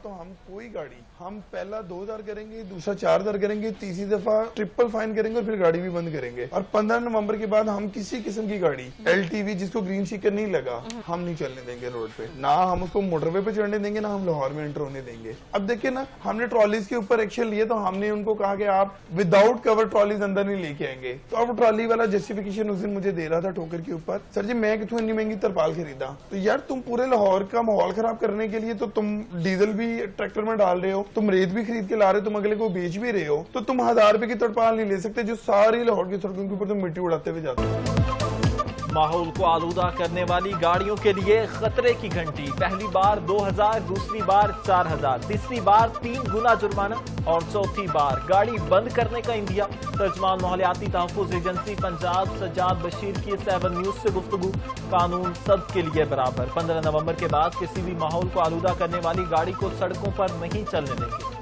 तो हम कोई गाड़ी हम पहला 2000 करेंगे, दूसरा 4000 करेंगे, तीसरी दफा ट्रिपल फाइन करेंगे और फिर गाड़ी भी बंद करेंगे। और 15 नवंबर के बाद हम किसी किस्म की गाड़ी LTV जिसको ग्रीन स्टिकर नहीं लगा हम नहीं चलने देंगे रोड पे, ना हम उसको मोटरवे पे चढ़ने देंगे, ना हम लाहौर में एंटर होने देंगे। अब देखिए ना, हमने ट्रॉलीज के ऊपर एक्शन लिए तो हमने उनको कहा कि आप विदाउट कवर ट्रॉलीज अंदर नहीं लेके आएंगे। तो अब ट्रॉली वाला जस्टिफिकेशन उस दिन मुझे दे रहा था ठोकर के ऊपर, सर जी मैं कितनी इतनी महंगी तरपाल खरीदा। तो यार तुम पूरे लाहौर का माहौल खराब करने के लिए तो तुम डीजल भी ट्रैक्टर में डाल रहे हो, तुम रेत भी खरीद के ला रहे हो, तुम अगले को बेच भी रहे हो, तो तुम 1000 रुपए की तरपाल नहीं ले सकते जो सारी लाहौर की सड़कों के ऊपर तुम मिट्टी उड़ाते हुए जाते हो। माहौल को आलूदा करने वाली गाड़ियों के लिए खतरे की घंटी। पहली बार 2000, दूसरी बार 4000, तीसरी बार 3 गुना जुर्माना और चौथी बार गाड़ी बंद करने का इंदिया। तर्जमान माहौलियाती तहफ़्फ़ुज़ एजेंसी पंजाब सज्जाद बशीर की 7 न्यूज़ से गुफ्तगू। कानून सब के लिए बराबर। 15 नवंबर के बाद किसी भी माहौल को आलूदा करने वाली गाड़ी को सड़कों पर नहीं चलने देंगे।